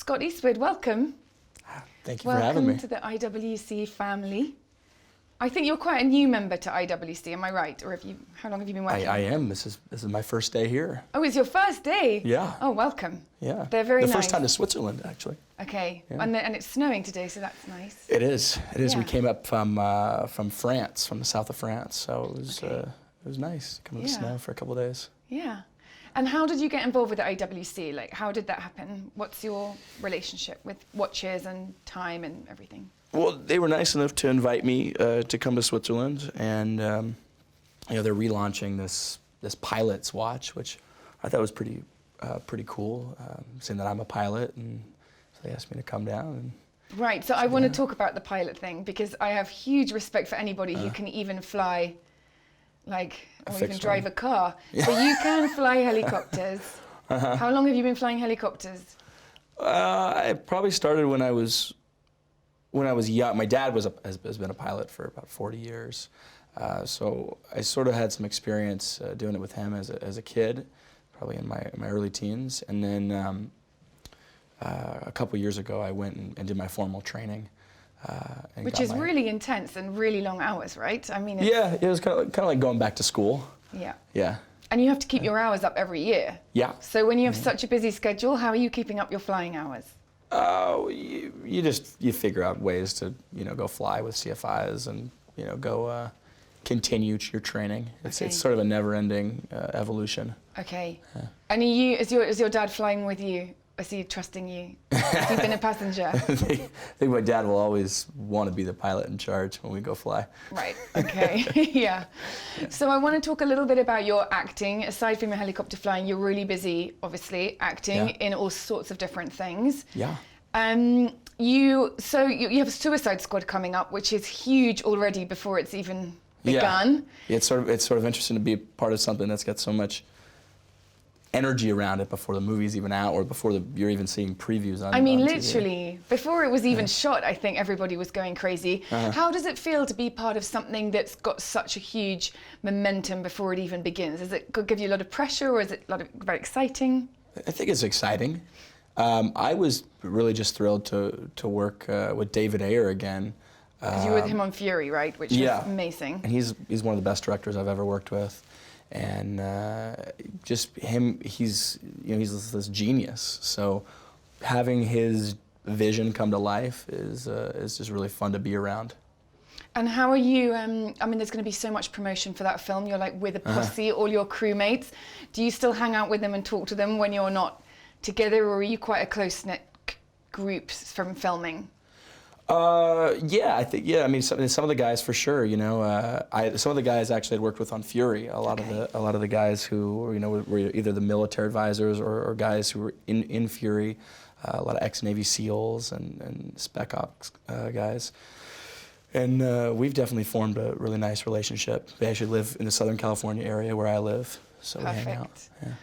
Scott Eastwood, welcome. Thank you for having me. Welcome to the IWC family. I think you're quite a new member to IWC, am I right? Or how long have you been working? I am. This is my first day here. Oh, it's your first day? Yeah. Oh, welcome. Yeah. They're very nice. The first time to Switzerland, actually. Okay. Yeah. And it's snowing today, so that's nice. It is. It is. Yeah. We came up from France, from the south of France, so it was nice coming to snow for a couple of days. Yeah. And how did you get involved with the IWC? Like, how did that happen? What's your relationship with watches and time and everything? Well, they were nice enough to invite me to come to Switzerland, and they're relaunching this pilot's watch, which I thought was pretty cool, saying that I'm a pilot, and so they asked me to come down. Right. So I want to talk about the pilot thing because I have huge respect for anybody who can even fly, or even drive a car. Yeah. So you can fly helicopters. How long have you been flying helicopters? I probably started when I was young. My dad has been a pilot for about 40 years, so I sort of had some experience doing it with him as a kid, probably in my early teens, and then a couple years ago I went and did my formal training. Which is really intense and really long hours, right? I mean, yeah, it was kind of like going back to school. Yeah. Yeah. And you have to keep your hours up every year. Yeah. So when you have such a busy schedule, how are you keeping up your flying hours? You figure out ways to go fly with CFIs and go continue your training. It's sort of a never-ending evolution. Okay. And is your dad flying with you? Is he trusting you? Has he been a passenger? I think my dad will always want to be the pilot in charge when we go fly. Right, okay, yeah. So I want to talk a little bit about your acting. Aside from your helicopter flying, you're really busy, obviously, acting in all sorts of different things. Yeah. You have Suicide Squad coming up, which is huge already before it's even begun. Yeah, it's sort of interesting to be part of something that's got so much energy around it before the movie's even out or before you're even seeing previews on. I mean, on literally, before it was even shot, I think everybody was going crazy. How does it feel to be part of something that's got such a huge momentum before it even begins? Does it give you a lot of pressure, or is it very exciting? I think it's exciting. I was really just thrilled to work with David Ayer again. Because you were with him on Fury, right? Which is amazing. And he's one of the best directors I've ever worked with. And just him, he's this genius. So having his vision come to life is just really fun to be around. And how are you? I mean, there's going to be so much promotion for that film. You're like with a posse, all your crewmates. Do you still hang out with them and talk to them when you're not together, or are you quite a close-knit group from filming? Yeah, I think I mean some of the guys for sure. Some of the guys actually I'd worked with on Fury. A lot of the guys who were either the military advisors or guys who were in Fury. A lot of ex-Navy SEALs and Spec Ops guys. And we've definitely formed a really nice relationship. They actually live in the Southern California area where I live, so we hang out. Yeah.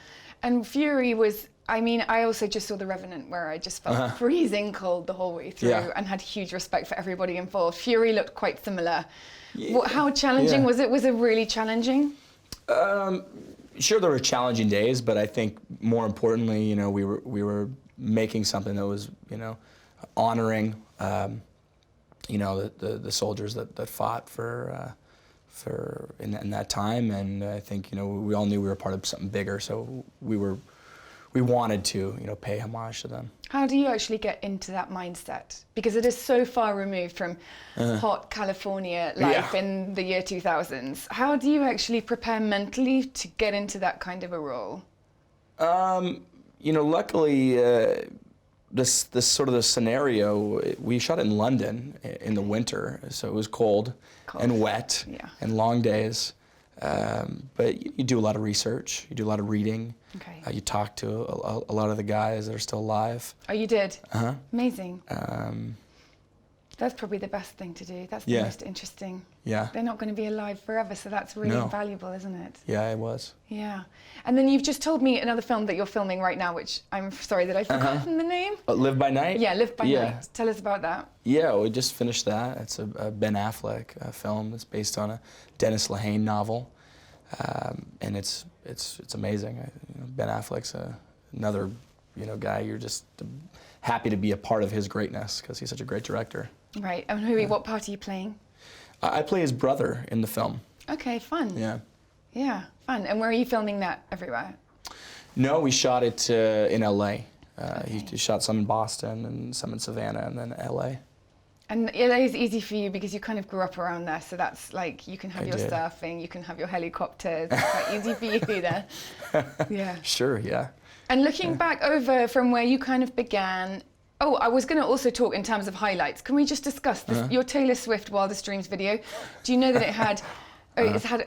And Fury was. I mean, I also just saw The Revenant, where I just felt freezing cold the whole way through and had huge respect for everybody involved. Fury looked quite similar. Yeah. How challenging was it? Was it really challenging? Sure, there were challenging days, but I think more importantly, we were making something that was, honoring, the soldiers that fought for in that time, and I think we all knew we were part of something bigger, so we wanted to, pay homage to them. How do you actually get into that mindset? Because it is so far removed from hot California life in the year 2000s. How do you actually prepare mentally to get into that kind of a role? Luckily, this sort of the scenario, we shot in London in the winter, so it was cold. And wet and long days. But you do a lot of research, you do a lot of reading, you talk to a lot of the guys that are still alive. Oh, you did? Amazing. That's probably the best thing to do. That's the most interesting. Yeah. They're not going to be alive forever, so that's really invaluable, isn't it? Yeah, it was. Yeah. And then you've just told me another film that you're filming right now, which I'm sorry that I've forgotten the name. Live by Night? Yeah, Live by Night. Tell us about that. Yeah, we just finished that. It's a Ben Affleck film. It's based on a Dennis Lehane novel. And it's amazing. Ben Affleck's another guy. You're just happy to be a part of his greatness because he's such a great director. Right. And Hui, what part are you playing? I play his brother in the film. Okay, fun. Yeah. Yeah, fun. And where are you filming that? Everywhere? No, we shot it in LA. Okay. He shot some in Boston and some in Savannah and then LA. And LA is easy for you because you kind of grew up around there, so that's like you can have your did. surfing, you can have your helicopters. It's quite easy for you there. Yeah. Sure, yeah. And looking back over from where you kind of began, I was going to also talk in terms of highlights. Can we just discuss this, your Taylor Swift Wildest Dreams video? Do you know that it had,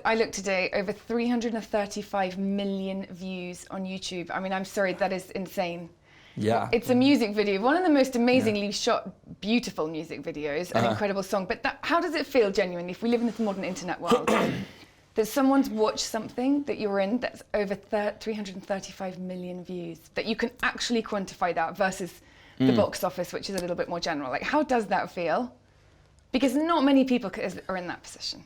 I looked today, over 335 million views on YouTube. I mean, I'm sorry, that is insane. Yeah. It's a music video, one of the most amazingly shot, beautiful music videos, an incredible song. But how does it feel genuinely, if we live in this modern internet world, that someone's watched something that you're in that's over 335 million views, that you can actually quantify that versus the box office, which is a little bit more general? Like, how does that feel? Because not many people are in that position.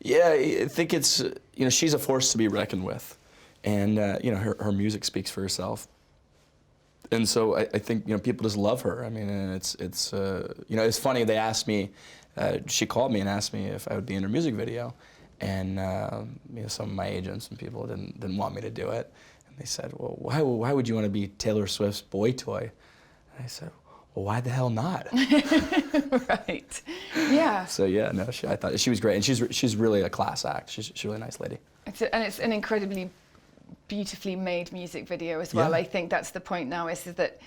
Yeah, I think it's, she's a force to be reckoned with. And, her music speaks for herself. And so I think, people just love her. I mean, and it's funny, they asked me, she called me and asked me if I would be in her music video. And, some of my agents and people didn't want me to do it. And they said, well, why would you want to be Taylor Swift's boy toy? And I said, well, why the hell not? Right. Yeah. So yeah, no, I thought she was great, and she's really a class act. She's a really nice lady. It's an incredibly beautifully made music video as well. Yeah. I think that's the point now is that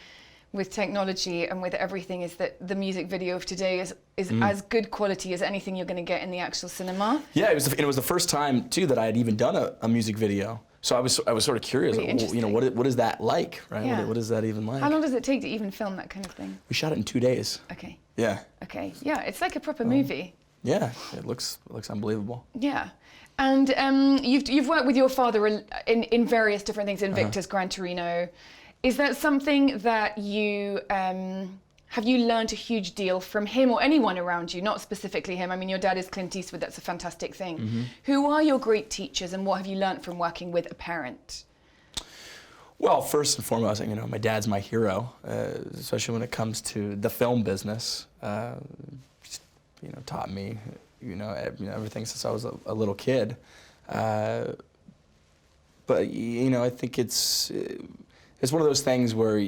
with technology and with everything is that the music video of today is as good quality as anything you're going to get in the actual cinema. Yeah, it was the first time too that I had even done a music video. So I was sort of curious, Really what is that like, right? Yeah. What is that even like? How long does it take to even film that kind of thing? We shot it in 2 days. Okay. Yeah. Okay. Yeah, it's like a proper movie. Yeah, it looks unbelievable. Yeah. And you've worked with your father in various different things, Invictus, Gran Torino. Is that something that you have you learned a huge deal from him or anyone around you? Not specifically him. I mean, your dad is Clint Eastwood. That's a fantastic thing. Mm-hmm. Who are your great teachers, and what have you learned from working with a parent? Well, first and foremost, my dad's my hero, especially when it comes to the film business. Taught me, everything since I was a little kid. But I think it's one of those things where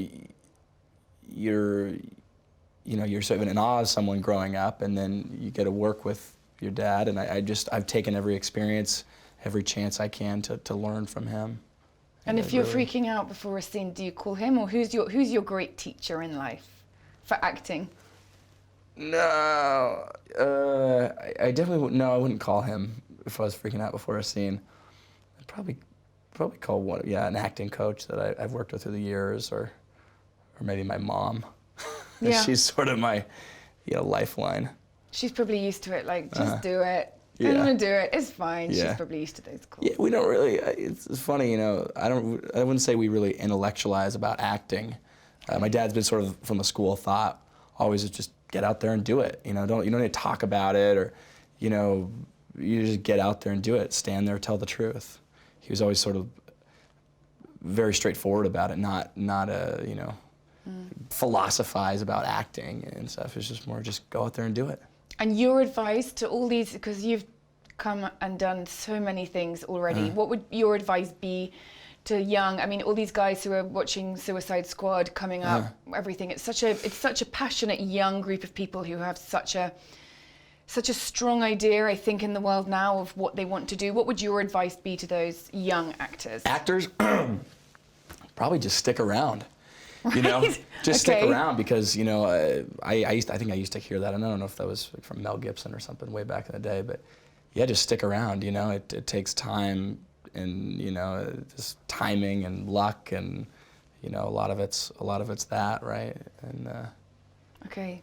you're sort of in awe of someone growing up, and then you get to work with your dad, and I've taken every experience, every chance I can to learn from him. And if you're freaking out before a scene, do you call him, or who's your great teacher in life for acting? No, I definitely I wouldn't call him if I was freaking out before a scene. I'd probably call an acting coach that I've worked with through the years, or maybe my mom. Yeah. She's sort of my lifeline. She's probably used to it, like, just do it. Yeah. I'm gonna do it, it's fine. Yeah. She's probably used to those calls. Yeah, we don't really, it's funny, I wouldn't say we really intellectualize about acting. My dad's been sort of from the school of thought, always just get out there and do it. You don't need to talk about it, or, you just get out there and do it. Stand there, tell the truth. He was always sort of very straightforward about it, not philosophize about acting and stuff. It's just more just go out there and do it. And your advice to all these, because you've come and done so many things already, what would your advice be to all these guys who are watching Suicide Squad coming up, everything. It's such a passionate young group of people who have such a strong idea, I think, in the world now of what they want to do. What would your advice be to those young actors? Actors, probably just stick around. Right? Just stick around, because I think I used to hear that, and I don't know if that was from Mel Gibson or something way back in the day, but yeah, just stick around. It takes time, and just timing and luck, and a lot of it's that, right? And Okay.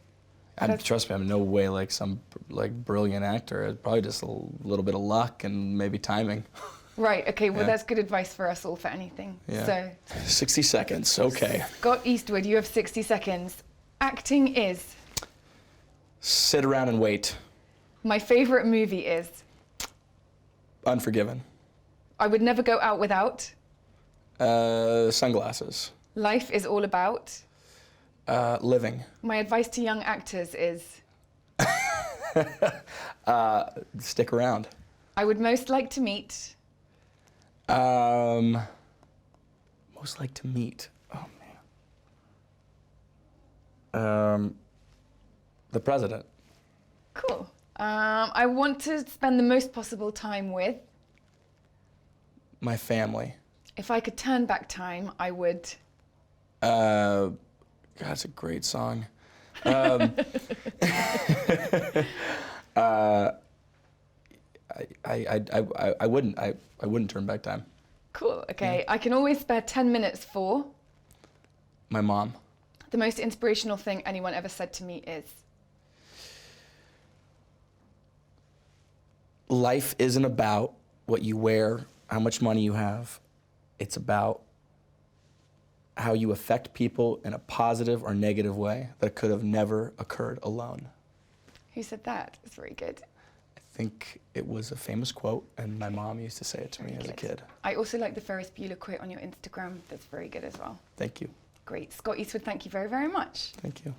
trust me, I'm no way like some brilliant actor. It's probably just a little bit of luck and maybe timing. Right, okay, well that's good advice for us all for anything. Yeah. So 60 seconds, okay. Scott Eastwood, you have 60 seconds. Acting is? Sit around and wait. My favorite movie is? Unforgiven. I would never go out without? Sunglasses. Life is all about. Living. My advice to young actors is. Stick around. I would most like to meet. Most like to meet. Oh man. The president. Cool. I want to spend the most possible time with. My family. If I could turn back time, I would. God, it's a great song. I wouldn't turn back time. Cool. Okay. I can always spare 10 minutes for. My mom. The most inspirational thing anyone ever said to me is. Life isn't about what you wear, how much money you have. It's about how you affect people in a positive or negative way that could have never occurred alone. Who said that? It's very good. I think it was a famous quote, and my mom used to say it to me as a kid. I also like the Ferris Bueller quote on your Instagram. That's very good as well. Thank you. Great. Scott Eastwood, thank you very, very much. Thank you.